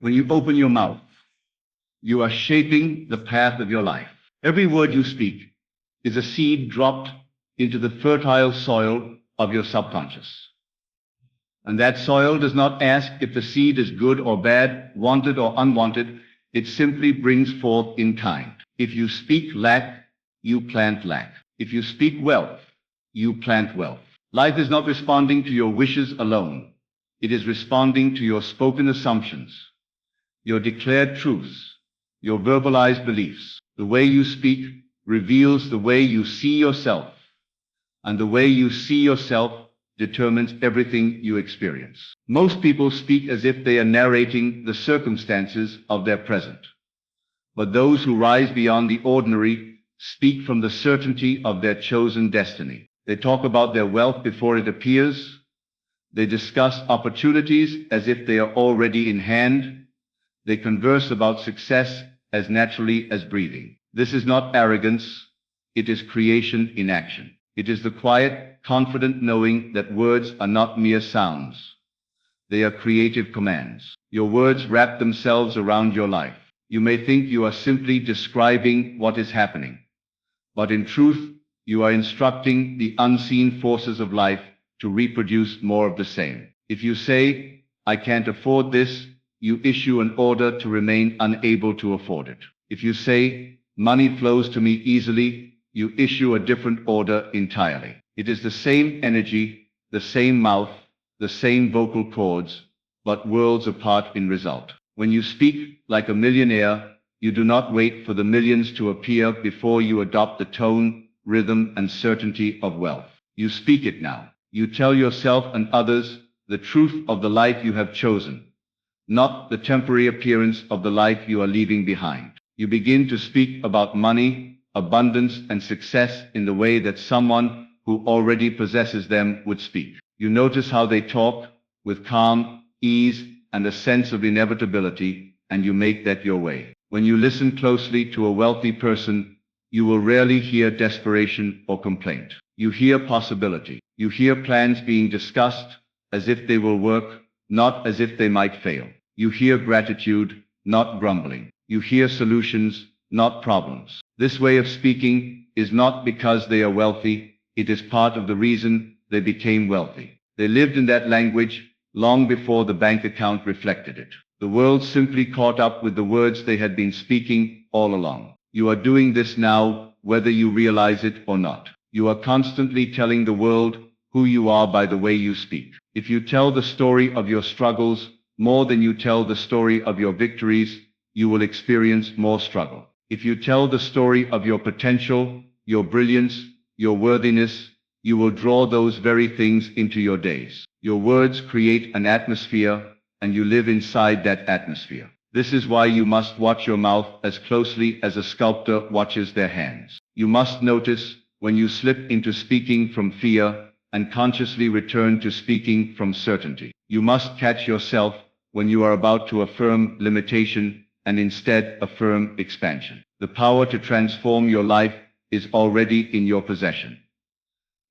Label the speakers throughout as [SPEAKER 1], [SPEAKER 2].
[SPEAKER 1] When you open your mouth, you are shaping the path of your life. Every word you speak is a seed dropped into the fertile soil of your subconscious. And that soil does not ask if the seed is good or bad, wanted or unwanted. It simply brings forth in kind. If you speak lack, you plant lack. If you speak wealth, you plant wealth. Life is not responding to your wishes alone. It is responding to your spoken assumptions, your declared truths, your verbalized beliefs. The way you speak reveals the way you see yourself, and the way you see yourself determines everything you experience. Most people speak as if they are narrating the circumstances of their present. But those who rise beyond the ordinary speak from the certainty of their chosen destiny. They talk about their wealth before it appears. They discuss opportunities as if they are already in hand. They converse about success as naturally as breathing. This is not arrogance. It is creation in action. It is the quiet, confident knowing that words are not mere sounds. They are creative commands. Your words wrap themselves around your life. You may think you are simply describing what is happening, but in truth, you are instructing the unseen forces of life to reproduce more of the same. If you say, "I can't afford this," you issue an order to remain unable to afford it. If you say, "Money flows to me easily," you issue a different order entirely. It is the same energy, the same mouth, the same vocal cords, but worlds apart in result. When you speak like a millionaire, you do not wait for the millions to appear before you adopt the tone, rhythm, and certainty of wealth. You speak it now. You tell yourself and others the truth of the life you have chosen, not the temporary appearance of the life you are leaving behind. You begin to speak about money, abundance, and success in the way that someone who already possesses them would speak. You notice how they talk, with calm, ease, and a sense of inevitability, and you make that your way. When you listen closely to a wealthy person, you will rarely hear desperation or complaint. You hear possibility. You hear plans being discussed as if they will work, not as if they might fail. You hear gratitude, not grumbling. You hear solutions, not problems. This way of speaking is not because they are wealthy. It is part of the reason they became wealthy. They lived in that language long before the bank account reflected it. The world simply caught up with the words they had been speaking all along. You are doing this now, whether you realize it or not. You are constantly telling the world who you are by the way you speak. If you tell the story of your struggles more than you tell the story of your victories, you will experience more struggle. If you tell the story of your potential, your brilliance, your worthiness, you will draw those very things into your days. Your words create an atmosphere, and you live inside that atmosphere. This is why you must watch your mouth as closely as a sculptor watches their hands. You must notice when you slip into speaking from fear and consciously return to speaking from certainty. You must catch yourself when you are about to affirm limitation and instead affirm expansion. The power to transform your life is already in your possession.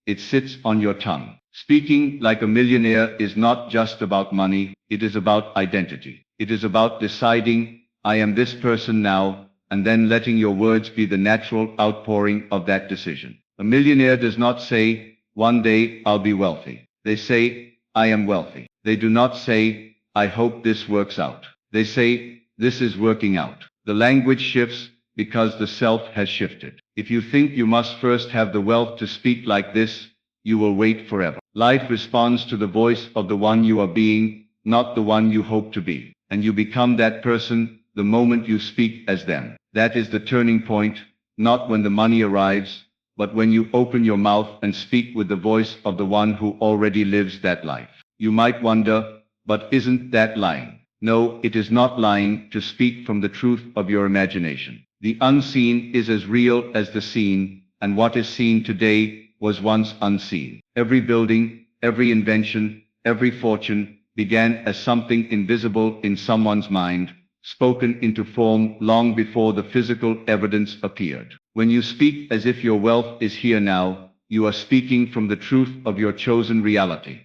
[SPEAKER 1] It sits on your tongue. Speaking like a millionaire is not just about money, it is about identity. It is about deciding, "I am this person now," and then letting your words be the natural outpouring of that decision. A millionaire does not say, "One day I'll be wealthy." They say, "I am wealthy." They do not say, "I hope this works out." They say, "This is working out." The language shifts because the self has shifted. If you think you must first have the wealth to speak like this, you will wait forever. Life responds to the voice of the one you are being, not the one you hope to be. And you become that person the moment you speak as them. That is the turning point, not when the money arrives, but when you open your mouth and speak with the voice of the one who already lives that life. You might wonder, but isn't that lying? No, it is not lying to speak from the truth of your imagination. The unseen is as real as the seen, and what is seen today was once unseen. Every building, every invention, every fortune began as something invisible in someone's mind, spoken into form long before the physical evidence appeared. When you speak as if your wealth is here now, you are speaking from the truth of your chosen reality,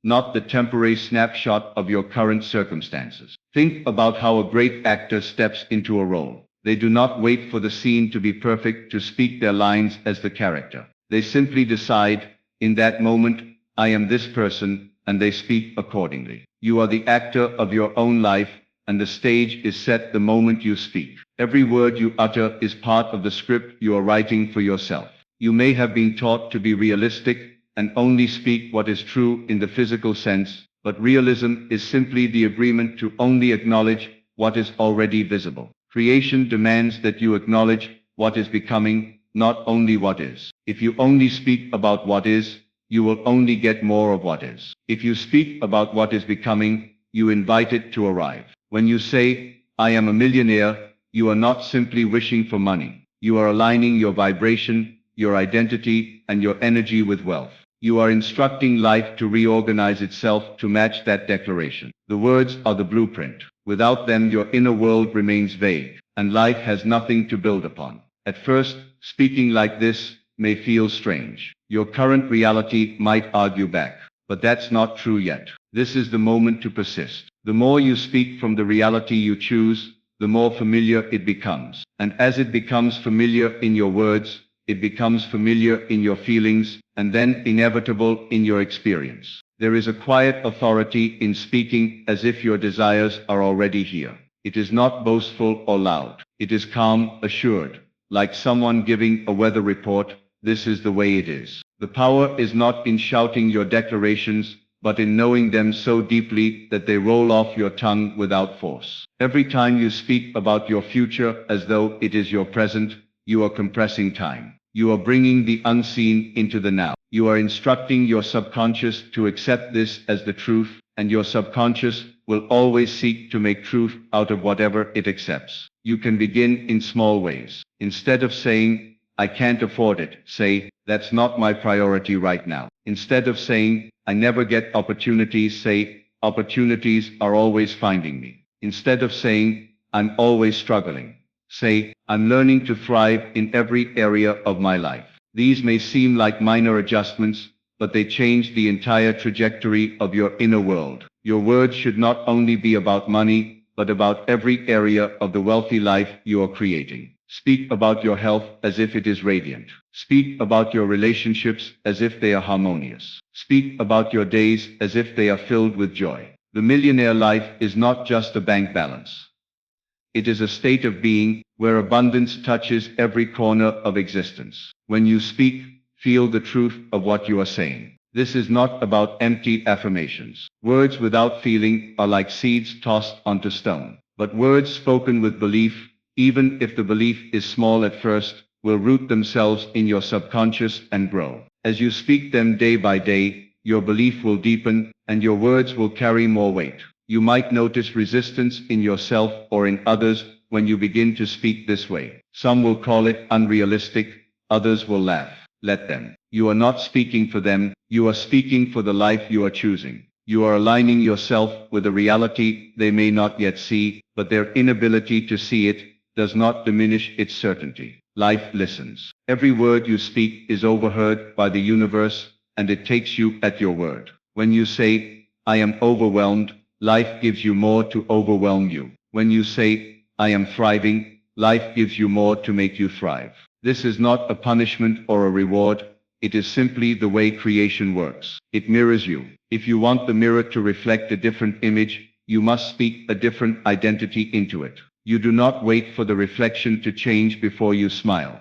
[SPEAKER 1] not the temporary snapshot of your current circumstances. Think about how a great actor steps into a role. They do not wait for the scene to be perfect to speak their lines as the character. They simply decide, in that moment, I am this person, and they speak accordingly. You are the actor of your own life, and the stage is set the moment you speak. Every word you utter is part of the script you are writing for yourself. You may have been taught to be realistic and only speak what is true in the physical sense, but realism is simply the agreement to only acknowledge what is already visible. Creation demands that you acknowledge what is becoming, not only what is. If you only speak about what is, you will only get more of what is. If you speak about what is becoming, you invite it to arrive. When you say, I am a millionaire, you are not simply wishing for money. You are aligning your vibration, your identity, and your energy with wealth. You are instructing life to reorganize itself to match that declaration. The words are the blueprint. Without them, your inner world remains vague, and life has nothing to build upon. At first, speaking like this may feel strange. Your current reality might argue back, but that's not true yet. This is the moment to persist. The more you speak from the reality you choose, the more familiar it becomes. And as it becomes familiar in your words, it becomes familiar in your feelings, and then inevitable in your experience. There is a quiet authority in speaking as if your desires are already here. It is not boastful or loud. It is calm, assured, like someone giving a weather report. This is the way it is. The power is not in shouting your declarations, but in knowing them so deeply that they roll off your tongue without force. Every time you speak about your future as though it is your present, you are compressing time. You are bringing the unseen into the now. You are instructing your subconscious to accept this as the truth, and your subconscious will always seek to make truth out of whatever it accepts. You can begin in small ways. Instead of saying, I can't afford it, say, that's not my priority right now. Instead of saying, I never get opportunities, say, opportunities are always finding me. Instead of saying, I'm always struggling, say, I'm learning to thrive in every area of my life. These may seem like minor adjustments, but they change the entire trajectory of your inner world. Your words should not only be about money, but about every area of the wealthy life you are creating. Speak about your health as if it is radiant. Speak about your relationships as if they are harmonious. Speak about your days as if they are filled with joy. The millionaire life is not just a bank balance. It is a state of being where abundance touches every corner of existence. When you speak, feel the truth of what you are saying. This is not about empty affirmations. Words without feeling are like seeds tossed onto stone. But words spoken with belief, even if the belief is small at first, will root themselves in your subconscious and grow. As you speak them day by day, your belief will deepen, and your words will carry more weight. You might notice resistance in yourself or in others when you begin to speak this way. Some will call it unrealistic, others will laugh. Let them. You are not speaking for them, you are speaking for the life you are choosing. You are aligning yourself with a reality they may not yet see, but their inability to see it does not diminish its certainty. Life listens. Every word you speak is overheard by the universe, and it takes you at your word. When you say, I am overwhelmed, life gives you more to overwhelm you. When you say, I am thriving, life gives you more to make you thrive. This is not a punishment or a reward. It is simply the way creation works. It mirrors you. If you want the mirror to reflect a different image, you must speak a different identity into it. You do not wait for the reflection to change before you smile.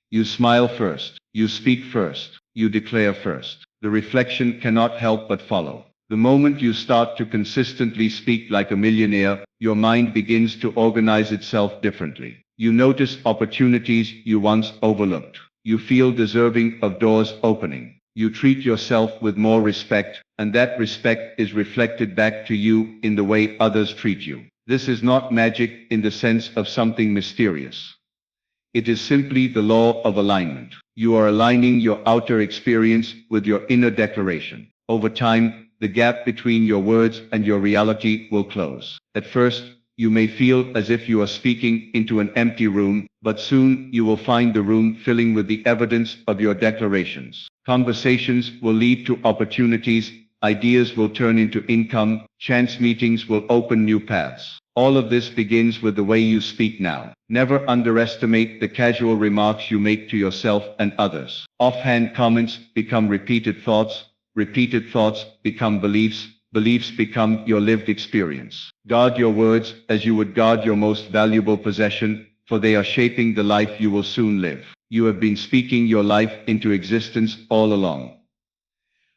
[SPEAKER 1] You smile first. You speak first. You declare first. The reflection cannot help but follow. The moment you start to consistently speak like a millionaire, your mind begins to organize itself differently. You notice opportunities you once overlooked. You feel deserving of doors opening. You treat yourself with more respect, and that respect is reflected back to you in the way others treat you. This is not magic in the sense of something mysterious. It is simply the law of alignment. You are aligning your outer experience with your inner declaration. Over time, the gap between your words and your reality will close. At first, you may feel as if you are speaking into an empty room, but soon you will find the room filling with the evidence of your declarations. Conversations will lead to opportunities, ideas will turn into income, chance meetings will open new paths. All of this begins with the way you speak now. Never underestimate the casual remarks you make to yourself and others. Offhand comments become repeated thoughts become beliefs, beliefs become your lived experience. Guard your words as you would guard your most valuable possession, for they are shaping the life you will soon live. You have been speaking your life into existence all along.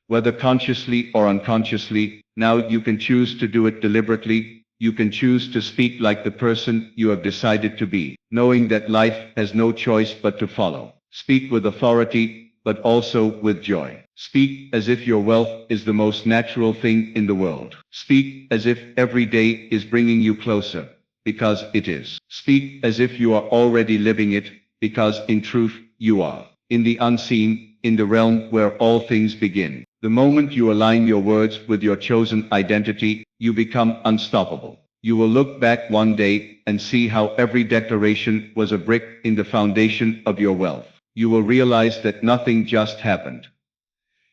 [SPEAKER 1] Whether consciously or unconsciously, now you can choose to do it deliberately. You can choose to speak like the person you have decided to be, knowing that life has no choice but to follow. Speak with authority, but also with joy. Speak as if your wealth is the most natural thing in the world. Speak as if every day is bringing you closer, because it is. Speak as if you are already living it, because in truth, you are. In the unseen, in the realm where all things begin. The moment you align your words with your chosen identity, you become unstoppable. You will look back one day and see how every declaration was a brick in the foundation of your wealth. You will realize that nothing just happened.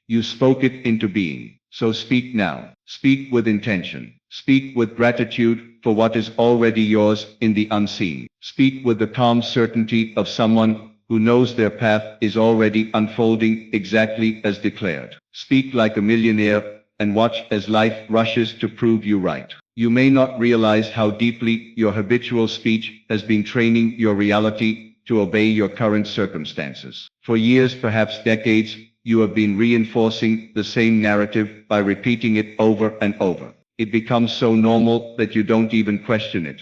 [SPEAKER 1] You spoke it into being. So speak now. Speak with intention. Speak with gratitude for what is already yours in the unseen. Speak with the calm certainty of someone who knows their path is already unfolding exactly as declared. Speak like a millionaire and watch as life rushes to prove you right. You may not realize how deeply your habitual speech has been training your reality to obey your current circumstances. For years, perhaps decades, you have been reinforcing the same narrative by repeating it over and over. It becomes so normal that you don't even question it,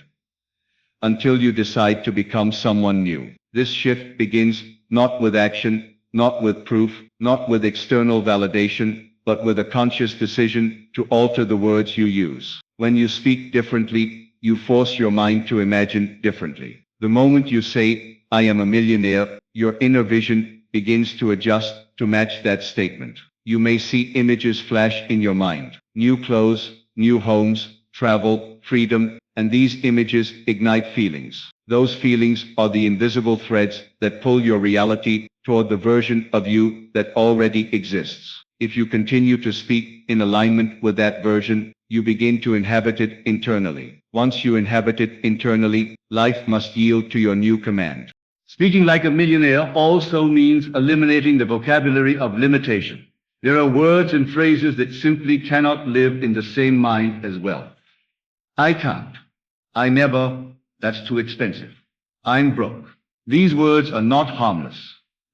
[SPEAKER 1] until you decide to become someone new. This shift begins not with action, not with proof, not with external validation, but with a conscious decision to alter the words you use. When you speak differently, you force your mind to imagine differently. The moment you say, "I am a millionaire," your inner vision begins to adjust to match that statement. You may see images flash in your mind. New clothes, new homes, travel, freedom, and these images ignite feelings. Those feelings are the invisible threads that pull your reality toward the version of you that already exists. If you continue to speak in alignment with that version, you begin to inhabit it internally. Once you inhabit it internally, life must yield to your new command. Speaking like a millionaire also means eliminating the vocabulary of limitation. There are words and phrases that simply cannot live in the same mind as wealth. I can't. I never. That's too expensive. I'm broke. These words are not harmless.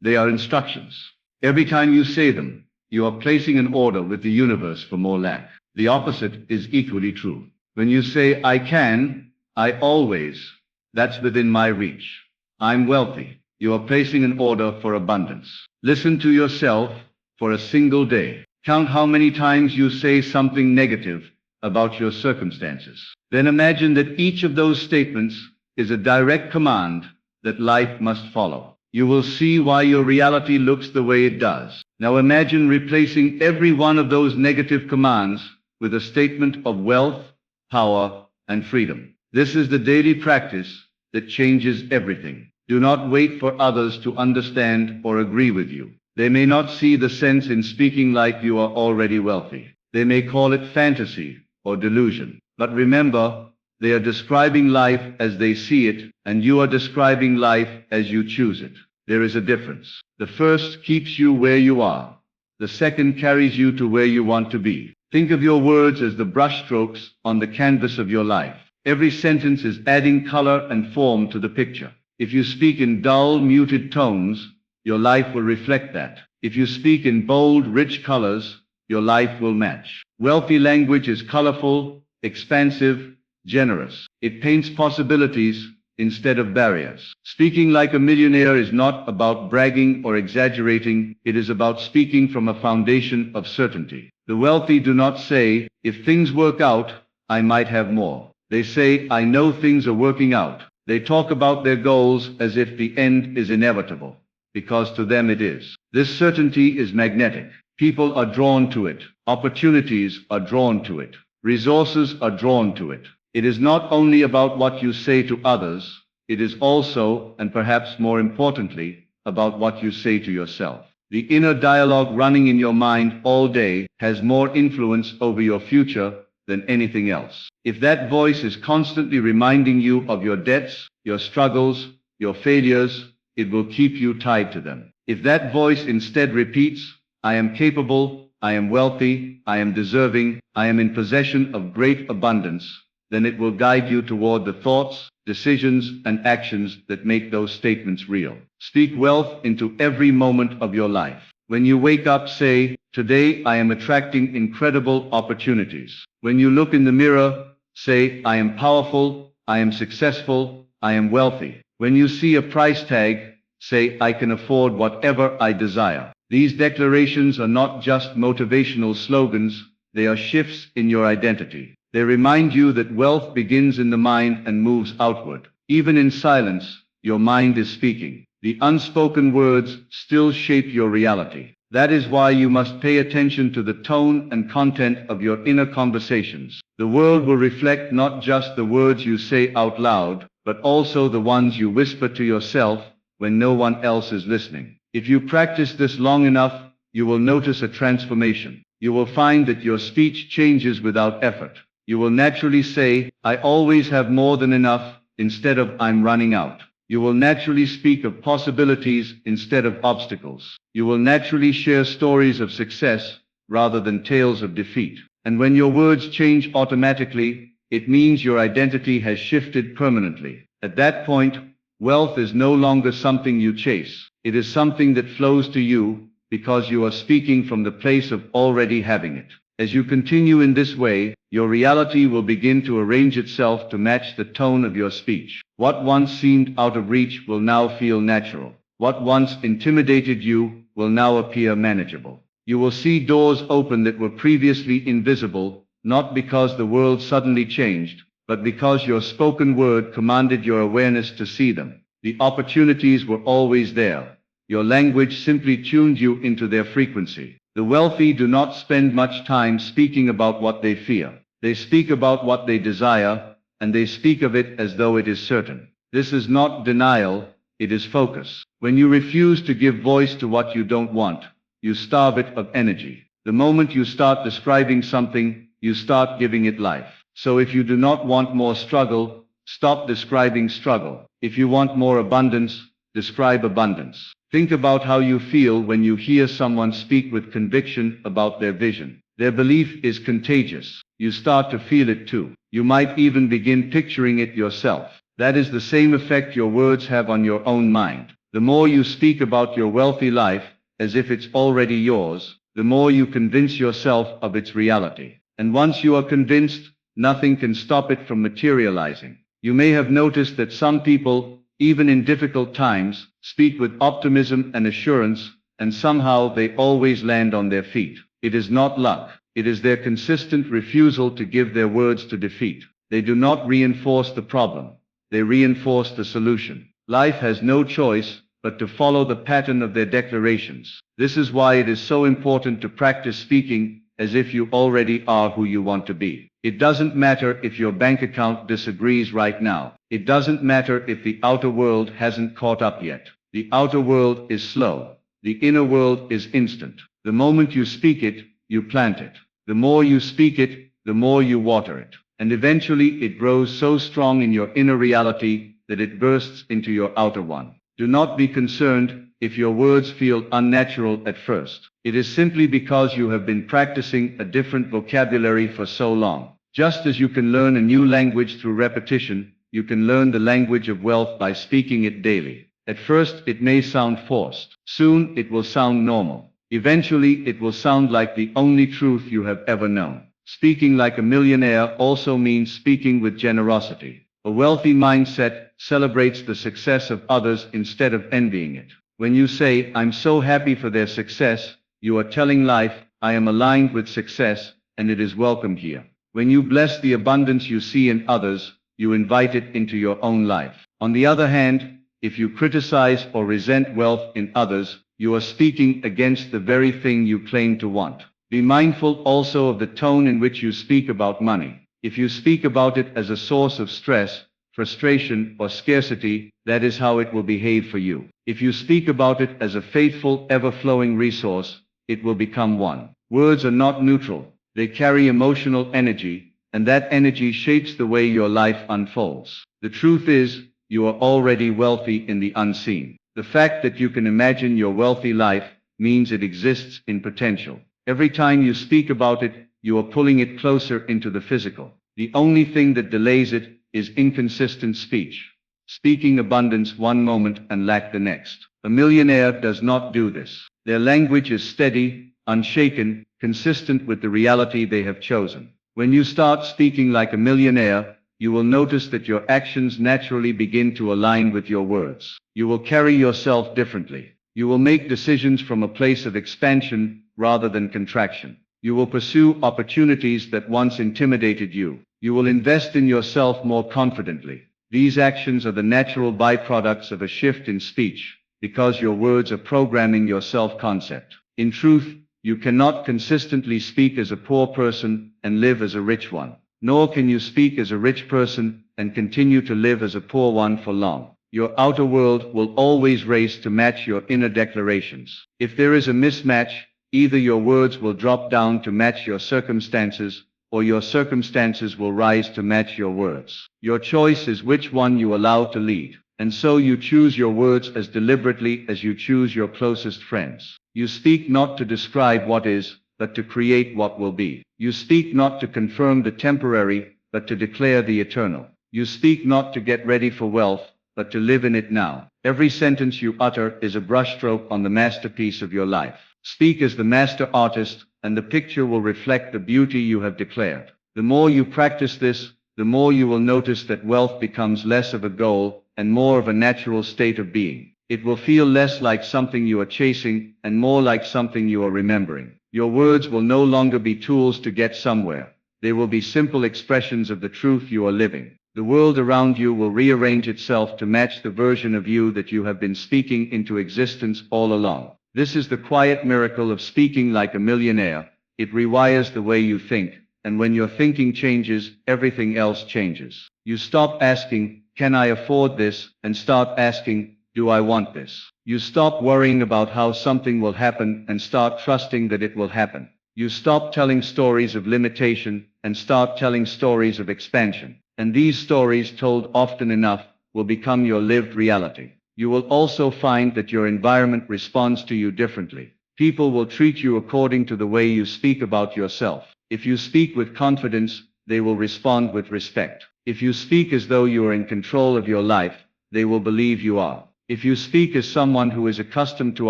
[SPEAKER 1] They are instructions. Every time you say them, you are placing an order with the universe for more lack. The opposite is equally true. When you say, "I can," "I always," "that's within my reach," "I'm wealthy," you are placing an order for abundance. Listen to yourself for a single day. Count how many times you say something negative about your circumstances. Then imagine that each of those statements is a direct command that life must follow. You will see why your reality looks the way it does. Now imagine replacing every one of those negative commands with a statement of wealth, power, and freedom. This is the daily practice that changes everything. Do not wait for others to understand or agree with you. They may not see the sense in speaking like you are already wealthy. They may call it fantasy or delusion. But remember, they are describing life as they see it, and you are describing life as you choose it. There is a difference. The first keeps you where you are. The second carries you to where you want to be. Think of your words as the brushstrokes on the canvas of your life. Every sentence is adding color and form to the picture. If you speak in dull, muted tones, your life will reflect that. If you speak in bold, rich colors, your life will match. Wealthy language is colorful, expansive, generous. It paints possibilities instead of barriers. Speaking like a millionaire is not about bragging or exaggerating. It is about speaking from a foundation of certainty. The wealthy do not say, "If things work out, I might have more." They say, "I know things are working out." They talk about their goals as if the end is inevitable, because to them it is. This certainty is magnetic. People are drawn to it. Opportunities are drawn to it. Resources are drawn to it. It is not only about what you say to others, it is also, and perhaps more importantly, about what you say to yourself. The inner dialogue running in your mind all day has more influence over your future than anything else. If that voice is constantly reminding you of your debts, your struggles, your failures, it will keep you tied to them. If that voice instead repeats, I am capable, I am wealthy, I am deserving, I am in possession of great abundance, then it will guide you toward the thoughts, decisions, and actions that make those statements real. Speak wealth into every moment of your life. When you wake up, say, today I am attracting incredible opportunities. When you look in the mirror, say, I am powerful, I am successful, I am wealthy. When you see a price tag, say, I can afford whatever I desire. These declarations are not just motivational slogans, they are shifts in your identity. They remind you that wealth begins in the mind and moves outward. Even in silence, your mind is speaking. The unspoken words still shape your reality. That is why you must pay attention to the tone and content of your inner conversations. The world will reflect not just the words you say out loud, but also the ones you whisper to yourself when no one else is listening. If you practice this long enough, you will notice a transformation. You will find that your speech changes without effort. You will naturally say, I always have more than enough, instead of I'm running out. You will naturally speak of possibilities instead of obstacles. You will naturally share stories of success rather than tales of defeat. And when your words change automatically, it means your identity has shifted permanently. At that point, wealth is no longer something you chase. It is something that flows to you because you are speaking from the place of already having it. As you continue in this way, your reality will begin to arrange itself to match the tone of your speech. What once seemed out of reach will now feel natural. What once intimidated you will now appear manageable. You will see doors open that were previously invisible, not because the world suddenly changed, but because your spoken word commanded your awareness to see them. The opportunities were always there. Your language simply tuned you into their frequency. The wealthy do not spend much time speaking about what they fear. They speak about what they desire, and they speak of it as though it is certain. This is not denial, it is focus. When you refuse to give voice to what you don't want, you starve it of energy. The moment you start describing something, you start giving it life. So if you do not want more struggle, stop describing struggle. If you want more abundance, describe abundance. Think about how you feel when you hear someone speak with conviction about their vision. Their belief is contagious. You start to feel it too. You might even begin picturing it yourself. That is the same effect your words have on your own mind. The more you speak about your wealthy life, as if it's already yours, the more you convince yourself of its reality. And once you are convinced, nothing can stop it from materializing. You may have noticed that some people, even in difficult times, speak with optimism and assurance, and somehow they always land on their feet. It is not luck. It is their consistent refusal to give their words to defeat. They do not reinforce the problem. They reinforce the solution. Life has no choice but to follow the pattern of their declarations. This is why it is so important to practice speaking as if you already are who you want to be. It doesn't matter if your bank account disagrees right now. It doesn't matter if the outer world hasn't caught up yet. The outer world is slow. The inner world is instant. The moment you speak it, you plant it. The more you speak it, the more you water it. And eventually it grows so strong in your inner reality that it bursts into your outer one. Do not be concerned if your words feel unnatural at first. It is simply because you have been practicing a different vocabulary for so long. Just as you can learn a new language through repetition, you can learn the language of wealth by speaking it daily. At first, it may sound forced. Soon, it will sound normal. Eventually, it will sound like the only truth you have ever known. Speaking like a millionaire also means speaking with generosity. A wealthy mindset celebrates the success of others instead of envying it. When you say, I'm so happy for their success, you are telling life, I am aligned with success, and it is welcome here. When you bless the abundance you see in others, you invite it into your own life. On the other hand, if you criticize or resent wealth in others, you are speaking against the very thing you claim to want. Be mindful also of the tone in which you speak about money. If you speak about it as a source of stress, frustration, or scarcity, that is how it will behave for you. If you speak about it as a faithful, ever-flowing resource, it will become one. Words are not neutral. They carry emotional energy, and that energy shapes the way your life unfolds. The truth is, you are already wealthy in the unseen. The fact that you can imagine your wealthy life means it exists in potential. Every time you speak about it, you are pulling it closer into the physical. The only thing that delays it is inconsistent speech. Speaking abundance one moment and lack the next. A millionaire does not do this. Their language is steady, unshaken, consistent with the reality they have chosen. When you start speaking like a millionaire, you will notice that your actions naturally begin to align with your words. You will carry yourself differently. You will make decisions from a place of expansion rather than contraction. You will pursue opportunities that once intimidated you. You will invest in yourself more confidently. These actions are the natural byproducts of a shift in speech, because your words are programming your self-concept. In truth, you cannot consistently speak as a poor person and live as a rich one. Nor can you speak as a rich person and continue to live as a poor one for long. Your outer world will always race to match your inner declarations. If there is a mismatch, either your words will drop down to match your circumstances, or your circumstances will rise to match your words. Your choice is which one you allow to lead. And so you choose your words as deliberately as you choose your closest friends. You speak not to describe what is, but to create what will be. You speak not to confirm the temporary, but to declare the eternal. You speak not to get ready for wealth, but to live in it now. Every sentence you utter is a brushstroke on the masterpiece of your life. Speak as the master artist, and the picture will reflect the beauty you have declared. The more you practice this, the more you will notice that wealth becomes less of a goal and more of a natural state of being. It will feel less like something you are chasing and more like something you are remembering. Your words will no longer be tools to get somewhere. They will be simple expressions of the truth you are living. The world around you will rearrange itself to match the version of you that you have been speaking into existence all along. This is the quiet miracle of speaking like a millionaire. It rewires the way you think, and when your thinking changes, everything else changes. You stop asking, "Can I afford this?" and start asking, "Do I want this?" You stop worrying about how something will happen and start trusting that it will happen. You stop telling stories of limitation and start telling stories of expansion. And these stories, told often enough, will become your lived reality. You will also find that your environment responds to you differently. People will treat you according to the way you speak about yourself. If you speak with confidence, they will respond with respect. If you speak as though you are in control of your life, they will believe you are. If you speak as someone who is accustomed to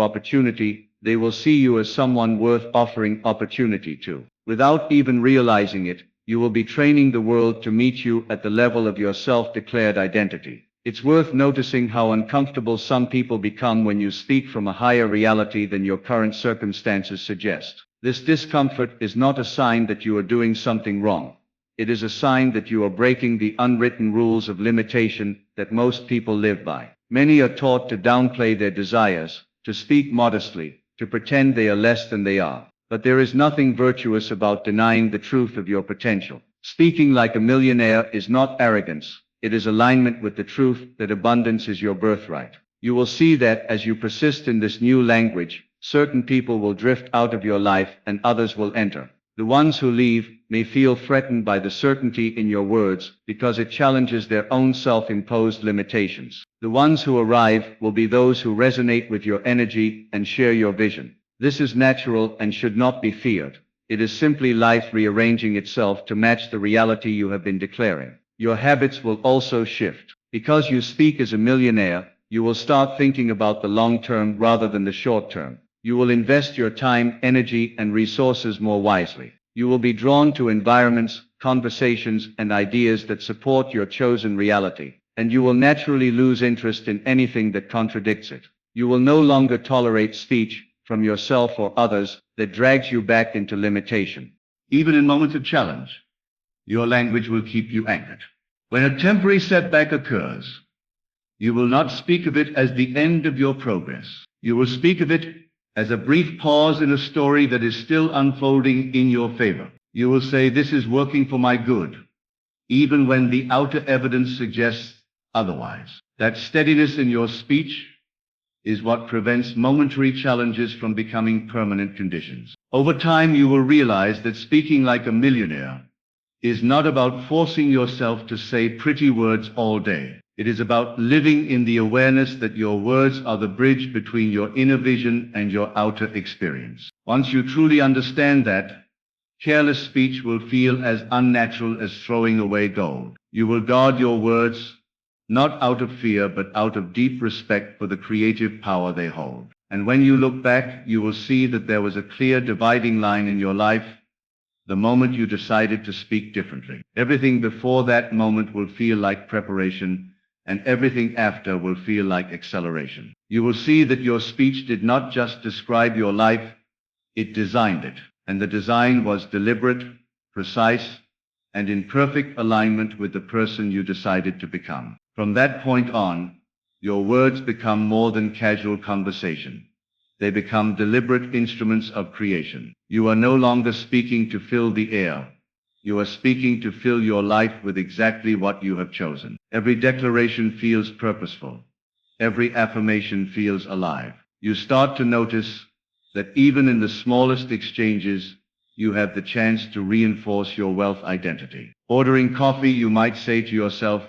[SPEAKER 1] opportunity, they will see you as someone worth offering opportunity to. Without even realizing it, you will be training the world to meet you at the level of your self-declared identity. It's worth noticing how uncomfortable some people become when you speak from a higher reality than your current circumstances suggest. This discomfort is not a sign that you are doing something wrong. It is a sign that you are breaking the unwritten rules of limitation that most people live by. Many are taught to downplay their desires, to speak modestly, to pretend they are less than they are. But there is nothing virtuous about denying the truth of your potential. Speaking like a millionaire is not arrogance. It is alignment with the truth that abundance is your birthright. You will see that as you persist in this new language, certain people will drift out of your life and others will enter. The ones who leave may feel threatened by the certainty in your words because it challenges their own self-imposed limitations. The ones who arrive will be those who resonate with your energy and share your vision. This is natural and should not be feared. It is simply life rearranging itself to match the reality you have been declaring. Your habits will also shift. Because you speak as a millionaire, you will start thinking about the long term rather than the short term. You will invest your time, energy, and resources more wisely. You will be drawn to environments, conversations, and ideas that support your chosen reality, and you will naturally lose interest in anything that contradicts it. You will no longer tolerate speech, from yourself or others, that drags you back into limitation. Even in moments of challenge, your language will keep you anchored. When a temporary setback occurs, you will not speak of it as the end of your progress. You will speak of it as a brief pause in a story that is still unfolding in your favor. You will say, "This is working for my good," even when the outer evidence suggests otherwise. That steadiness in your speech is what prevents momentary challenges from becoming permanent conditions. Over time, you will realize that speaking like a millionaire is not about forcing yourself to say pretty words all day. It is about living in the awareness that your words are the bridge between your inner vision and your outer experience. Once you truly understand that, careless speech will feel as unnatural as throwing away gold. You will guard your words, not out of fear, but out of deep respect for the creative power they hold. And when you look back, you will see that there was a clear dividing line in your life the moment you decided to speak differently. Everything before that moment will feel like preparation, and everything after will feel like acceleration. You will see that your speech did not just describe your life, it designed it. And the design was deliberate, precise, and in perfect alignment with the person you decided to become. From that point on, your words become more than casual conversation. They become deliberate instruments of creation. You are no longer speaking to fill the air. You are speaking to fill your life with exactly what you have chosen. Every declaration feels purposeful. Every affirmation feels alive. You start to notice that even in the smallest exchanges, you have the chance to reinforce your wealth identity. Ordering coffee, you might say to yourself,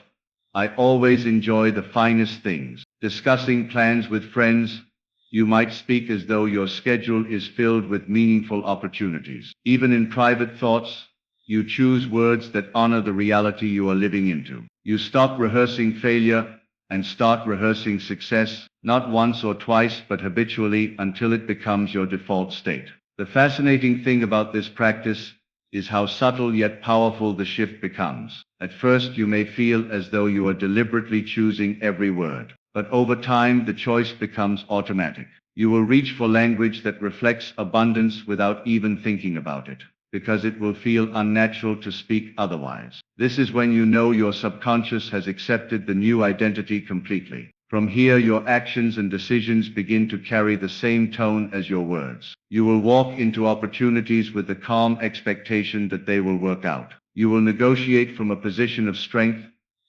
[SPEAKER 1] I always enjoy the finest things. Discussing plans with friends, you might speak as though your schedule is filled with meaningful opportunities. Even in private thoughts, you choose words that honor the reality you are living into. You stop rehearsing failure and start rehearsing success, not once or twice, but habitually until it becomes your default state. The fascinating thing about this practice is how subtle yet powerful the shift becomes. At first, you may feel as though you are deliberately choosing every word, but over time, the choice becomes automatic. You will reach for language that reflects abundance without even thinking about it, because it will feel unnatural to speak otherwise. This is when you know your subconscious has accepted the new identity completely. From here, your actions and decisions begin to carry the same tone as your words. You will walk into opportunities with the calm expectation that they will work out. You will negotiate from a position of strength,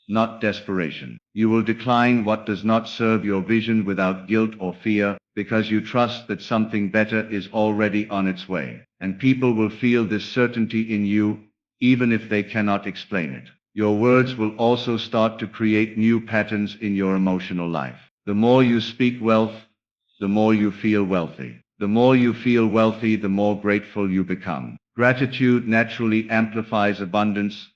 [SPEAKER 1] not desperation. You will decline what does not serve your vision without guilt or fear, because you trust that something better is already on its way. And people will feel this certainty in you, even if they cannot explain it. Your words will also start to create new patterns in your emotional life. The more you speak wealth, the more you feel wealthy. The more you feel wealthy, the more grateful you become. Gratitude naturally amplifies abundance,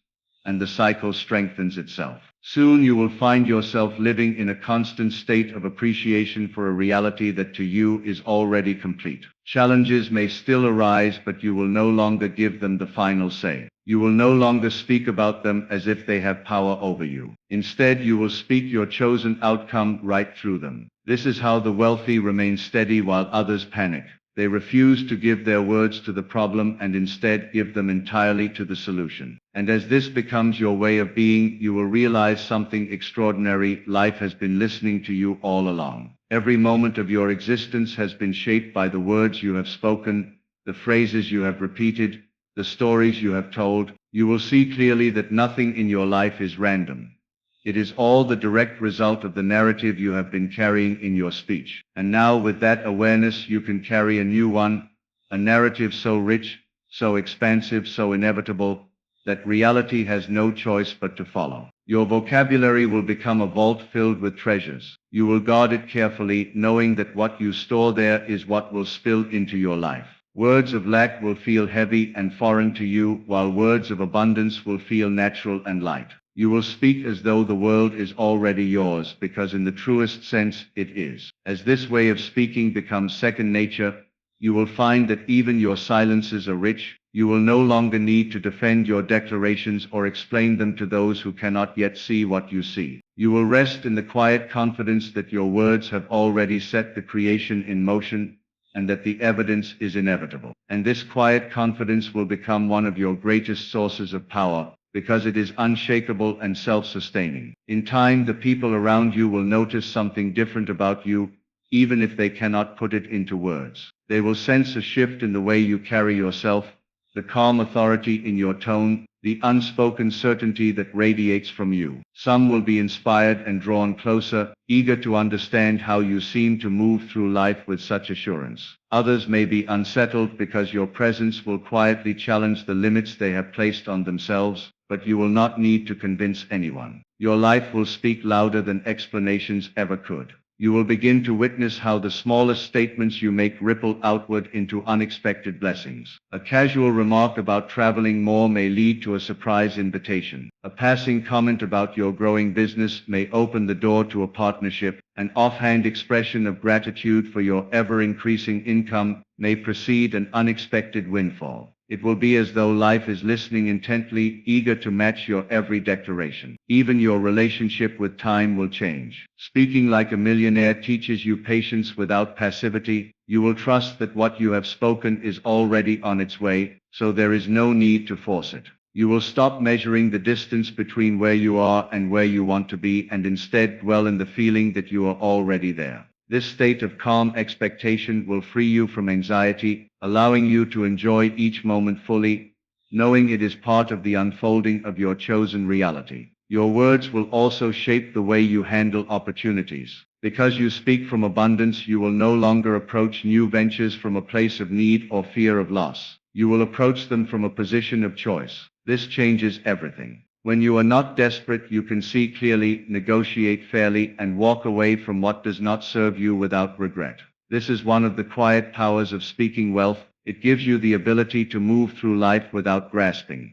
[SPEAKER 1] and the cycle strengthens itself. Soon you will find yourself living in a constant state of appreciation for a reality that to you is already complete. Challenges may still arise, but you will no longer give them the final say. You will no longer speak about them as if they have power over you. Instead, you will speak your chosen outcome right through them. This is how the wealthy remain steady while others panic. They refuse to give their words to the problem and instead give them entirely to the solution. And as this becomes your way of being, you will realize something extraordinary. Life has been listening to you all along. Every moment of your existence has been shaped by the words you have spoken, the phrases you have repeated, the stories you have told. You will see clearly that nothing in your life is random. It is all the direct result of the narrative you have been carrying in your speech. And now with that awareness, you can carry a new one, a narrative so rich, so expansive, so inevitable, that reality has no choice but to follow. Your vocabulary will become a vault filled with treasures. You will guard it carefully, knowing that what you store there is what will spill into your life. Words of lack will feel heavy and foreign to you, while words of abundance will feel natural and light. You will speak as though the world is already yours, because in the truest sense it is. As this way of speaking becomes second nature, you will find that even your silences are rich. You will no longer need to defend your declarations or explain them to those who cannot yet see what you see. You will rest in the quiet confidence that your words have already set the creation in motion, and that the evidence is inevitable. And this quiet confidence will become one of your greatest sources of power, because it is unshakable and self-sustaining. In time, the people around you will notice something different about you, even if they cannot put it into words. They will sense a shift in the way you carry yourself, the calm authority in your tone, the unspoken certainty that radiates from you. Some will be inspired and drawn closer, eager to understand how you seem to move through life with such assurance. Others may be unsettled because your presence will quietly challenge the limits they have placed on themselves, but you will not need to convince anyone. Your life will speak louder than explanations ever could. You will begin to witness how the smallest statements you make ripple outward into unexpected blessings. A casual remark about traveling more may lead to a surprise invitation. A passing comment about your growing business may open the door to a partnership. An offhand expression of gratitude for your ever-increasing income may precede an unexpected windfall. It will be as though life is listening intently, eager to match your every declaration. Even your relationship with time will change. Speaking like a millionaire teaches you patience without passivity. You will trust that what you have spoken is already on its way, so there is no need to force it. You will stop measuring the distance between where you are and where you want to be, and instead dwell in the feeling that you are already there. This state of calm expectation will free you from anxiety, allowing you to enjoy each moment fully, knowing it is part of the unfolding of your chosen reality. Your words will also shape the way you handle opportunities. Because you speak from abundance, you will no longer approach new ventures from a place of need or fear of loss. You will approach them from a position of choice. This changes everything. When you are not desperate, you can see clearly, negotiate fairly, and walk away from what does not serve you without regret. This is one of the quiet powers of speaking wealth. It gives you the ability to move through life without grasping,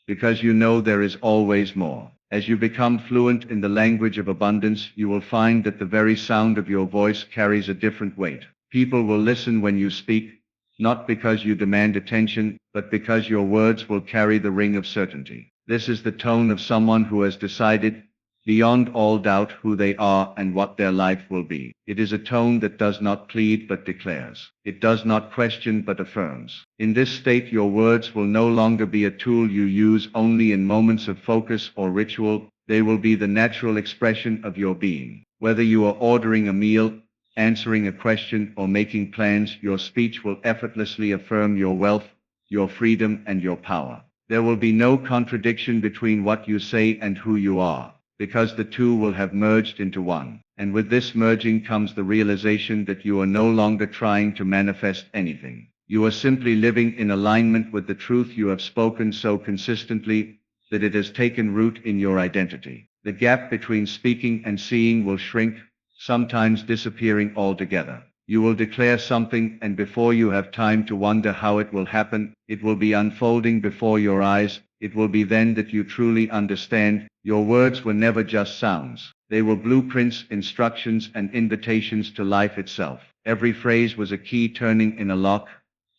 [SPEAKER 1] because you know there is always more. As you become fluent in the language of abundance, you will find that the very sound of your voice carries a different weight. People will listen when you speak, not because you demand attention, but because your words will carry the ring of certainty. This is the tone of someone who has decided, beyond all doubt, who they are and what their life will be. It is a tone that does not plead but declares. It does not question but affirms. In this state, your words will no longer be a tool you use only in moments of focus or ritual. They will be the natural expression of your being. Whether you are ordering a meal, answering a question, or making plans, your speech will effortlessly affirm your wealth, your freedom, and your power. There will be no contradiction between what you say and who you are, because the two will have merged into one. And with this merging comes the realization that you are no longer trying to manifest anything. You are simply living in alignment with the truth you have spoken so consistently that it has taken root in your identity. The gap between speaking and seeing will shrink, sometimes disappearing altogether. You will declare something, and before you have time to wonder how it will happen, it will be unfolding before your eyes. It will be then that you truly understand. Your words were never just sounds. They were blueprints, instructions, and invitations to life itself. Every phrase was a key turning in a lock,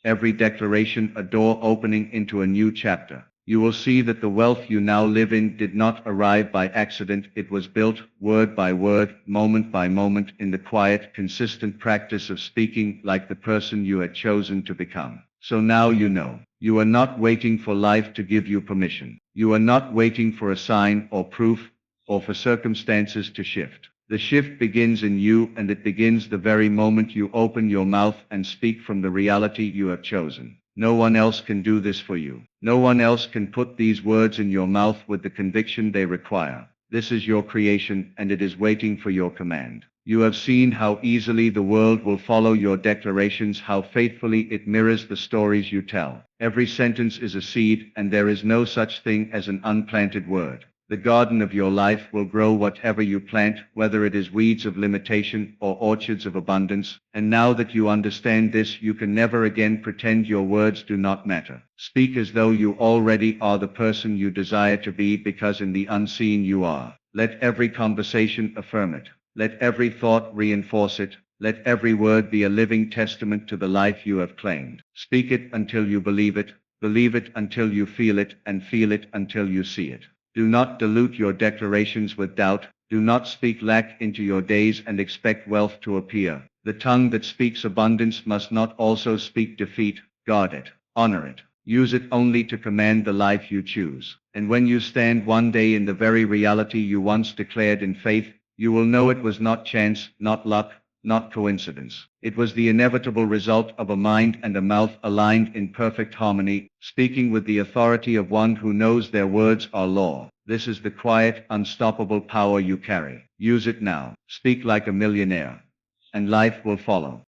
[SPEAKER 1] every declaration a door opening into a new chapter. You will see that the wealth you now live in did not arrive by accident. It was built, word by word, moment by moment, in the quiet, consistent practice of speaking like the person you had chosen to become. So now you know. You are not waiting for life to give you permission. You are not waiting for a sign or proof, or for circumstances to shift. The shift begins in you, and it begins the very moment you open your mouth and speak from the reality you have chosen. No one else can do this for you. No one else can put these words in your mouth with the conviction they require. This is your creation, and it is waiting for your command. You have seen how easily the world will follow your declarations, how faithfully it mirrors the stories you tell. Every sentence is a seed, and there is no such thing as an unplanted word. The garden of your life will grow whatever you plant, whether it is weeds of limitation or orchards of abundance. And now that you understand this, you can never again pretend your words do not matter. Speak as though you already are the person you desire to be, because in the unseen you are. Let every conversation affirm it. Let every thought reinforce it. Let every word be a living testament to the life you have claimed. Speak it until you believe it until you feel it, and feel it until you see it. Do not dilute your declarations with doubt. Do not speak lack into your days and expect wealth to appear. The tongue that speaks abundance must not also speak defeat. Guard it. Honor it. Use it only to command the life you choose. And when you stand one day in the very reality you once declared in faith, you will know it was not chance, not luck,
[SPEAKER 2] not coincidence. It was the inevitable result of a mind and a mouth aligned in perfect harmony, speaking with the authority of one who knows their words are law. This is the quiet, unstoppable power you carry. Use it now. Speak like a millionaire, and life will follow.